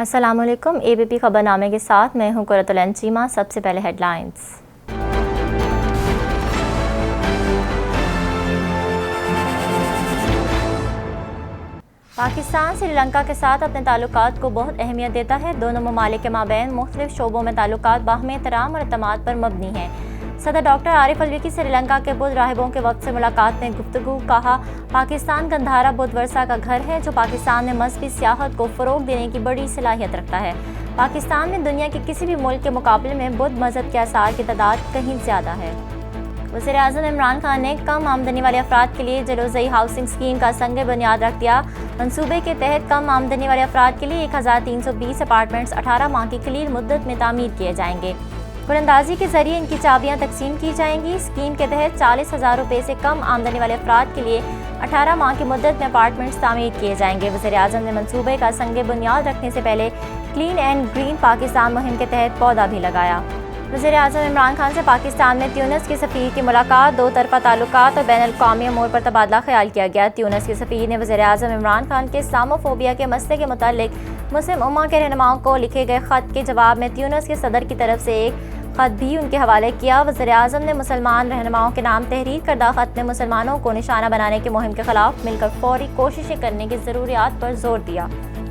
السلام علیکم، ABP خبر نامے کے ساتھ میں ہوں قرۃ العین چیمہ۔ سب سے پہلے ہیڈ لائنز۔ پاکستان سری لنکا کے ساتھ اپنے تعلقات کو بہت اہمیت دیتا ہے۔ دونوں ممالک کے مابین مختلف شعبوں میں تعلقات باہمی احترام اور اعتماد پر مبنی ہیں۔ صدر ڈاکٹر عارف الوی کی سری لنکا کے بدھ راہبوں کے وقت سے ملاقات میں گفتگو۔ کہا، پاکستان گندھارا بدھ ورثہ کا گھر ہے جو پاکستان میں مذہبی سیاحت کو فروغ دینے کی بڑی صلاحیت رکھتا ہے۔ پاکستان میں دنیا کے کسی بھی ملک کے مقابلے میں بدھ مذہب کے آثار کی تعداد کہیں زیادہ ہے۔ وزیر اعظم عمران خان نے کم آمدنی والے افراد کے لیے جلوزئی ہاؤسنگ اسکیم کا سنگ بنیاد رکھ دیا۔ منصوبے کے تحت کم آمدنی والے افراد کے لیے 1320 اپارٹمنٹس 18 ماہ کی قلیل مدت میں تعمیر کیے جائیں گے۔ قراردادی کے ذریعے ان کی چابیاں تقسیم کی جائیں گی۔ اسکیم کے تحت 40,000 روپے سے کم آمدنی والے افراد کے لیے 18 ماہ کی مدت میں اپارٹمنٹس تعمیر کیے جائیں گے۔ وزیر اعظم نے منصوبے کا سنگ بنیاد رکھنے سے پہلے کلین اینڈ گرین پاکستان مہم کے تحت پودا بھی لگایا۔ وزیر اعظم عمران خان سے پاکستان میں تیونس کے سفیر کی ملاقات۔ دو طرفہ تعلقات اور بین الاقوامی امور پر تبادلہ خیال کیا گیا۔ تیونس کے سفیر نے وزیر اعظم عمران خان کے اسلاموفوبیا کے مسئلے کے متعلق مسلم امہ کے رہنماؤں کو لکھے گئے خط کے جواب میں تیونس کے صدر کی طرف سے ایک خط بھی ان کے حوالے کیا۔ وزیر اعظم نے مسلمان رہنماؤں کے نام تحریر کردہ خط میں مسلمانوں کو نشانہ بنانے کی مہم کے خلاف مل کر فوری کوششیں کرنے کی ضروریات پر زور دیا۔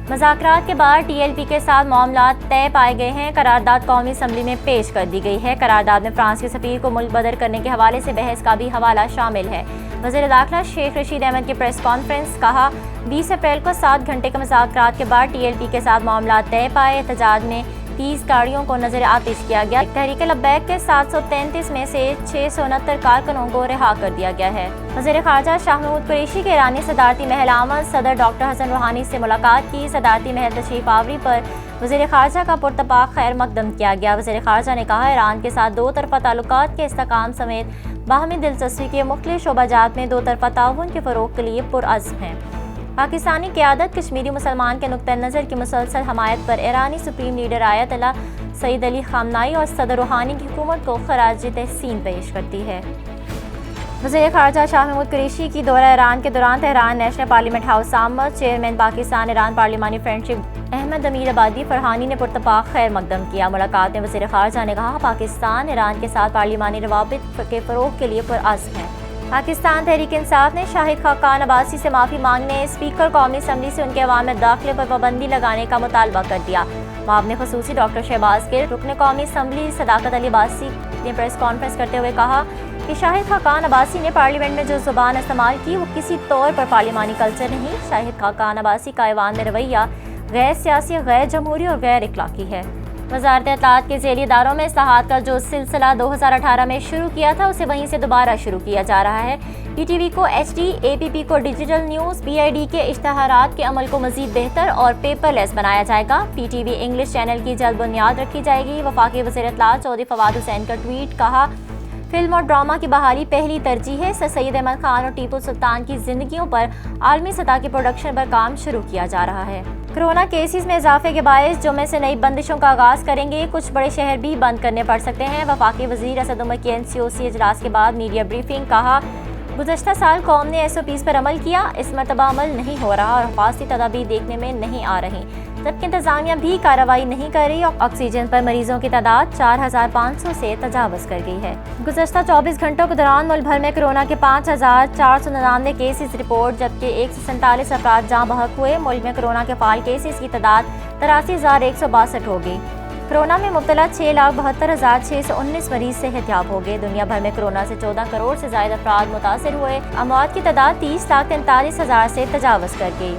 مذاکرات کے بعد TLP کے ساتھ معاملات طے پائے گئے ہیں۔ قرارداد قومی اسمبلی میں پیش کر دی گئی ہے۔ قرارداد میں فرانس کے سفیر کو ملک بدر کرنے کے حوالے سے بحث کا بھی حوالہ شامل ہے۔ وزیر داخلہ شیخ رشید احمد کی پریس کانفرنس۔ کہا، 20 اپریل کو 7 گھنٹے کے مذاکرات کے بعد TLP کے ساتھ معاملات طے پائے۔ احتجاج میں 30 گاڑیوں کو نظر آتش کیا گیا۔ تحریک لبیک کے 733 میں سے 669 کارکنوں کو رہا کر دیا گیا ہے۔ وزیر خارجہ شاہ محمود قریشی کے ایرانی صدارتی محل آمد۔ صدر ڈاکٹر حسن روحانی سے ملاقات کی۔ صدارتی محل تشریف آوری پر وزیر خارجہ کا پرتپاک خیر مقدم کیا گیا۔ وزیر خارجہ نے کہا، ایران کے ساتھ دو طرفہ تعلقات کے استحکام سمیت باہمی دلچسپی کے مختلف شعبہ جات میں دو طرفہ تعاون کے فروغ کے لیے پرعزم ہیں۔ پاکستانی قیادت کشمیری مسلمان کے نقطہ نظر کی مسلسل حمایت پر ایرانی سپریم لیڈر آیت اللہ سید علی خامنائی اور صدر روحانی کی حکومت کو خراج تحسین پیش کرتی ہے۔ وزیر خارجہ شاہ محمود قریشی کی دورہ ایران کے دوران تہران نیشنل پارلیمنٹ ہاؤس آمد۔ چیئرمین پاکستان ایران پارلیمانی فرینڈشپ احمد امیر آبادی فرحانی نے پرتپاک خیر مقدم کیا۔ ملاقات میں وزیر خارجہ نے کہا، پاکستان ایران کے ساتھ پارلیمانی روابط کے فروغ کے لیے پرعزم ہے۔ پاکستان تحریک انصاف نے شاہد خاقان عباسی سے معافی مانگنے، اسپیکر قومی اسمبلی سے ان کے عوام میں داخلے پر پابندی لگانے کا مطالبہ کر دیا۔ معاون خصوصی ڈاکٹر شہباز گل، رکن قومی اسمبلی صداقت علی عباسی نے پریس کانفرنس کرتے ہوئے کہا کہ شاہد خاقان عباسی نے پارلیمنٹ میں جو زبان استعمال کی وہ کسی طور پر پارلیمانی کلچر نہیں۔ شاہد خاقان عباسی کا ایوان میں رویہ غیر سیاسی، غیر جمہوری اور غیر اخلاقی ہے۔ وزارت اطلاعات کے ذیلی اداروں میں اصلاحات کا جو سلسلہ 2018 میں شروع کیا تھا اسے وہیں سے دوبارہ شروع کیا جا رہا ہے۔ PTV کو HD، APP کو ڈیجیٹل نیوز، PID کے اشتہارات کے عمل کو مزید بہتر اور پیپر لیس بنایا جائے گا۔ PTV انگلش چینل کی جلد بنیاد رکھی جائے گی۔ وفاقی وزیر اطلاعات چودھری فواد حسین کا ٹویٹ۔ کہا، فلم اور ڈرامہ کی بحالی پہلی ترجیح ہے۔ سر سید احمد خان اور ٹیپو سلطان کی زندگیوں پر عالمی سطح کی پروڈکشن پر کام شروع کیا جا رہا ہے۔ کورونا کیسز میں اضافے کے باعث جمعے سے نئی بندشوں کا آغاز کریں گے۔ کچھ بڑے شہر بھی بند کرنے پڑ سکتے ہیں۔ وفاقی وزیر اسد عمر کی NCOC اجلاس کے بعد میڈیا بریفنگ۔ کہا، گزشتہ سال قوم نے SOPs پر عمل کیا، اس مرتبہ عمل نہیں ہو رہا اور حفاظتی تدابیر دیکھنے میں نہیں آ رہی، جبکہ انتظامیہ بھی کارروائی نہیں کر رہی۔ آکسیجن پر مریضوں کی تعداد 4,500 سے تجاوز کر گئی ہے۔ گزشتہ 24 گھنٹوں کے دوران ملک بھر میں کورونا کے 5,499 کیسز رپورٹ، جبکہ 147 افراد جاں بحق ہوئے۔ ملک میں کورونا کے فعال کیسز کی تعداد 83,162 ہو گئی۔ کورونا میں مبتلا 6,72,619 مریض صحت یاب ہو گئے۔ دنیا بھر میں کورونا سے 14 کروڑ سے زائد افراد متاثر ہوئے۔ اموات کی تعداد 30,43,000 سے تجاوز کر گئی۔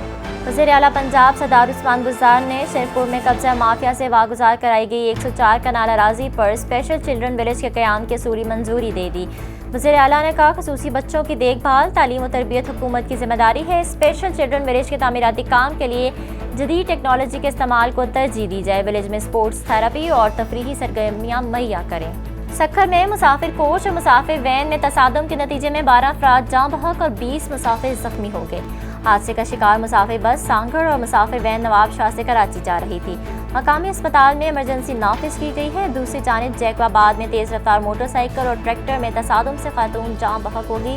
وزیر اعلیٰ پنجاب سردار عثمان بزدار نے شیرپور میں قبضہ مافیا سے واگزار کرائی گئی 104 کنال اراضی پر اسپیشل چلڈرن ولیج کے قیام کی اصولی منظوری دے دی۔ وزیر اعلیٰ نے کہا، خصوصی بچوں کی دیکھ بھال، تعلیم و تربیت حکومت کی ذمہ داری ہے۔ اسپیشل چلڈرن ولیج کے تعمیراتی کام کے لیے جدید ٹیکنالوجی کے استعمال کو ترجیح دی جائے۔ ولیج میں اسپورٹس تھراپی اور تفریحی سرگرمیاں مہیا کریں۔ سکھر میں مسافر کوچ اور مسافر وین میں تصادم کے نتیجے میں 12 افراد جاں بحق اور 20 مسافر زخمی ہو گئے۔ حادثے کا شکار مسافر بس سانگھڑ اور مسافر وین نواب شاہ سے کراچی جا رہی تھی۔ مقامی اسپتال میں ایمرجنسی نافذ کی گئی ہے۔ دوسری جانب جیکو آباد میں تیز رفتار موٹر سائیکل اور ٹریکٹر میں تصادم سے خاتون جاں بحق ہو گئی۔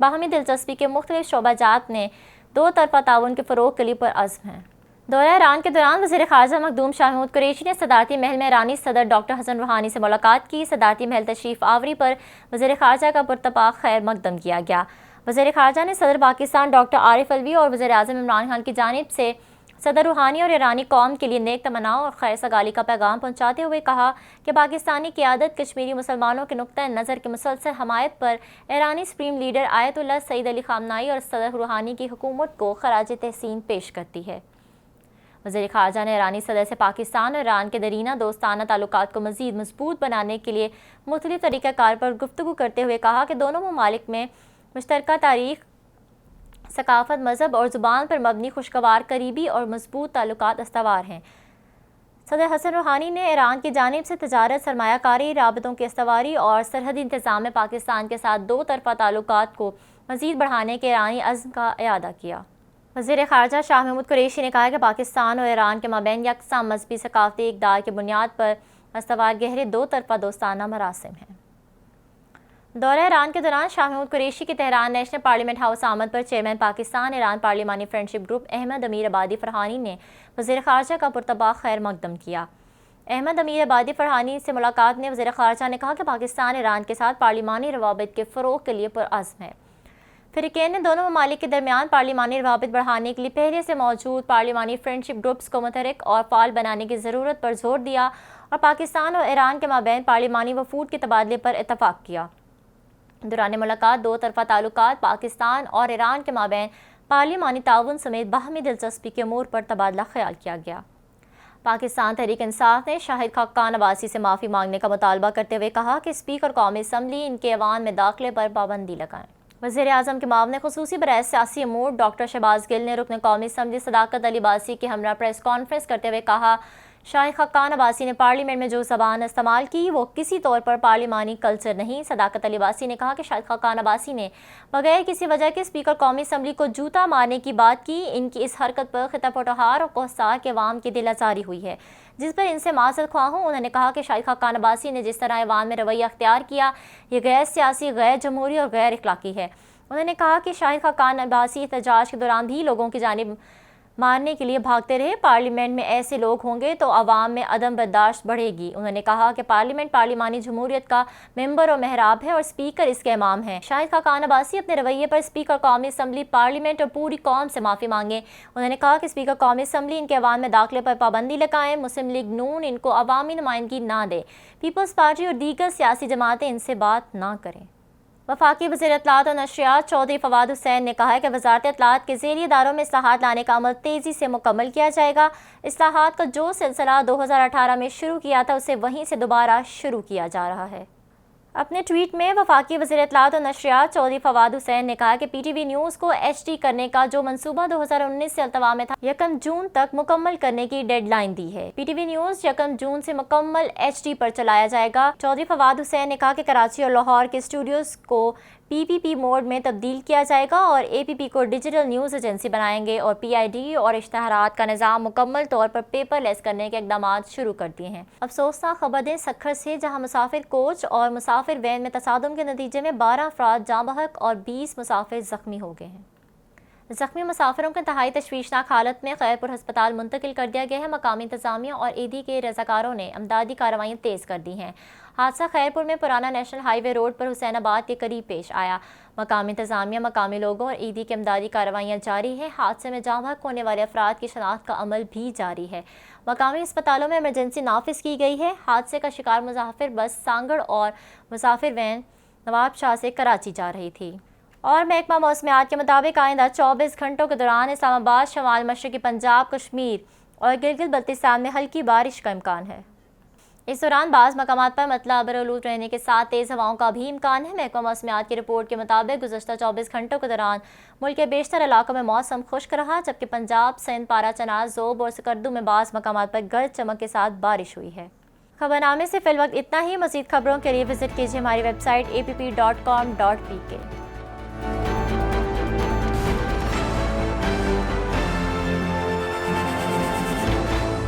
باہمی دلچسپی کے مختلف شعبہ جات نے دو طرفہ تعاون کے فروغ کے لیے پرعزم ہیں۔ دورہ ایران کے دوران وزیر خارجہ مخدوم شاہ محمود قریشی نے صدارتی محل میں ایرانی صدر ڈاکٹر حسن روحانی سے ملاقات کی۔ صدارتی محل تشریف آوری پر وزیر خارجہ کا پرتپاک خیر مقدم کیا گیا۔ وزیر خارجہ نے صدر پاکستان ڈاکٹر عارف الوی اور وزیر اعظم عمران خان کی جانب سے صدر روحانی اور ایرانی قوم کے لیے نیک تمناؤں اور خیر سگالی کا پیغام پہنچاتے ہوئے کہا کہ پاکستانی قیادت کشمیری مسلمانوں کے نقطہ نظر کی مسلسل حمایت پر ایرانی سپریم لیڈر آیت اللہ سعید علی خامنائی اور صدر روحانی کی حکومت کو خراج تحسین پیش کرتی ہے۔ وزیر خارجہ نے ایرانی صدر سے پاکستان اور ایران کے درینہ دوستانہ تعلقات کو مزید مضبوط بنانے کے لیے مختلف طریقہ کار پر گفتگو کرتے ہوئے کہا کہ دونوں ممالک میں مشترکہ تاریخ، ثقافت، مذہب اور زبان پر مبنی خوشگوار، قریبی اور مضبوط تعلقات استوار ہیں۔ صدر حسن روحانی نے ایران کی جانب سے تجارت، سرمایہ کاری، رابطوں کی استواری اور سرحدی انتظام میں پاکستان کے ساتھ دو طرفہ تعلقات کو مزید بڑھانے کے ایرانی عزم کا اعادہ کیا۔ وزیر خارجہ شاہ محمود قریشی نے کہا کہ پاکستان اور ایران کے مابین یکساں مذہبی ثقافتی اقدار کی بنیاد پر استوار گہرے دو طرفہ دوستانہ مراسم ہیں۔ دورہ ایران کے دوران شاہ محمود قریشی کی تہران نیشنل پارلیمنٹ ہاؤس آمد پر چیئرمین پاکستان ایران پارلیمانی فرینڈشپ گروپ احمد امیر عبادی فرحانی نے وزیر خارجہ کا پرتپاک خیر مقدم کیا۔ احمد امیر عبادی فرحانی سے ملاقات میں وزیر خارجہ نے کہا کہ پاکستان ایران کے ساتھ پارلیمانی روابط کے فروغ کے لیے پرعزم ہے۔ فریقین نے دونوں ممالک کے درمیان پارلیمانی روابط بڑھانے کے لیے پہلے سے موجود پارلیمانی فرینڈشپ گروپس کو متحرک اور فعال بنانے کی ضرورت پر زور دیا اور پاکستان اور ایران کے مابین پارلیمانی وفود کے تبادلے پر اتفاق کیا۔ دوران ملاقات دو طرفہ تعلقات، پاکستان اور ایران کے مابین پارلیمانی تعاون سمیت باہمی دلچسپی کے امور پر تبادلہ خیال کیا گیا۔ پاکستان تحریک انصاف نے شاہد خاقان عباسی سے معافی مانگنے کا مطالبہ کرتے ہوئے کہا کہ اسپیکر قومی اسمبلی ان کے ایوان میں داخلے پر پابندی لگائیں۔ وزیر اعظم کے معاون خصوصی برائے سیاسی امور ڈاکٹر شہباز گل نے رکن قومی اسمبلی صداقت علی عباسی کے ہمراہ پریس کانفرنس کرتے ہوئے کہا، شاہد خاقان عباسی نے پارلیمنٹ میں جو زبان استعمال کی وہ کسی طور پر پارلیمانی کلچر نہیں۔ صداقت علی عباسی نے کہا کہ شاہد خاقان عباسی نے بغیر کسی وجہ کے اسپیکر قومی اسمبلی کو جوتا مارنے کی بات کی۔ ان کی اس حرکت پر خطہ پٹوہار اور کوہسار کے عوام کی دل آزاری ہوئی ہے، جس پر ان سے معذرت خواہ ہوں۔ انہوں نے کہا کہ شاہد خاقان عباسی نے جس طرح ایوان میں رویہ اختیار کیا یہ غیر سیاسی، غیر جمہوری اور غیر اخلاقی ہے۔ انہوں نے کہا کہ شاہد خاقان عباسی احتجاج کے دوران بھی لوگوں کی جانب مارنے کے لیے بھاگتے رہے۔ پارلیمنٹ میں ایسے لوگ ہوں گے تو عوام میں عدم برداشت بڑھے گی۔ انہوں نے کہا کہ پارلیمنٹ پارلیمانی جمہوریت کا ممبر و محراب ہے اور اسپیکر اس کے امام ہے۔ شاہد خاقان عباسی اپنے رویے پر اسپیکر قومی اسمبلی، پارلیمنٹ اور پوری قوم سے معافی مانگیں۔ انہوں نے کہا کہ اسپیکر قومی اسمبلی ان کے ایوان میں داخلے پر پابندی لگائیں۔ مسلم لیگ نون ان کو عوامی نمائندگی نہ دے۔ پیپلز پارٹی اور دیگر سیاسی جماعتیں ان سے بات نہ کریں۔ وفاقی وزیر اطلاعات اور نشریات چودھری فواد حسین نے کہا ہے کہ وزارت اطلاعات کے ذیلی اداروں میں اصلاحات لانے کا عمل تیزی سے مکمل کیا جائے گا۔ اصلاحات کا جو سلسلہ 2018 میں شروع کیا تھا اسے وہیں سے دوبارہ شروع کیا جا رہا ہے۔ اپنے ٹویٹ میں وفاقی وزیر اطلاعات اور نشریات چودھری فواد حسین نے کہا کہ پی ٹی وی نیوز کو ایچ ڈی کرنے کا جو منصوبہ 2019 سے التوا میں تھا 1 جون تک مکمل کرنے کی ڈیڈ لائن دی ہے۔ پی ٹی وی نیوز 1 جون سے مکمل ایچ ڈی پر چلایا جائے گا۔ چودھری فواد حسین نے کہا کہ کراچی اور لاہور کے اسٹوڈیوز کو پی پی پی موڈ میں تبدیل کیا جائے گا اور اے پی پی کو ڈیجیٹل نیوز ایجنسی بنائیں گے اور پی آئی ڈی اور اشتہارات کا نظام مکمل طور پر پیپر لیس کرنے کے اقدامات شروع کر دیے ہیں۔ افسوسناک خبر دیں سکھر سے، جہاں مسافر کوچ اور مسافر وین میں تصادم کے نتیجے میں 12 افراد جاں بحق اور 20 مسافر زخمی ہو گئے ہیں۔ زخمی مسافروں کو انتہائی تشویشناک حالت میں خیرپور ہسپتال منتقل کر دیا گیا ہے۔ مقامی انتظامیہ اور ایدھی کے رضاکاروں نے امدادی کارروائیاں تیز کر دی ہیں۔ حادثہ خیرپور میں پرانا نیشنل ہائی وے روڈ پر حسین آباد کے قریب پیش آیا۔ مقامی انتظامیہ، مقامی لوگوں اور ایدھی کی امدادی کارروائیاں جاری ہیں۔ حادثے میں جاں بحق ہونے والے افراد کی شناخت کا عمل بھی جاری ہے۔ مقامی اسپتالوں میں ایمرجنسی نافذ کی گئی ہے۔ حادثے کا شکار مسافر بس سانگڑ اور مسافر وین نواب شاہ سے کراچی جا رہی تھی۔ اور محکمہ موسمیات کے مطابق آئندہ 24 گھنٹوں کے دوران اسلام آباد، شمال مشرقی پنجاب، کشمیر اور گلگت بلتستان میں ہلکی بارش کا امکان ہے۔ اس دوران بعض مقامات پر مطلع ابر آلود رہنے کے ساتھ تیز ہواؤں کا بھی امکان ہے۔ محکمہ موسمیات کی رپورٹ کے مطابق گزشتہ 24 گھنٹوں کے دوران ملک کے بیشتر علاقوں میں موسم خشک رہا، جبکہ پنجاب، سندھ، پارا چنار، ذوب اور سکردو میں بعض مقامات پر گرج چمک کے ساتھ بارش ہوئی ہے۔ خبرنامے سے فی الوقت اتنا ہی۔ مزید خبروں کے لیے وزٹ کیجیے ہماری ویب سائٹ app.com.pk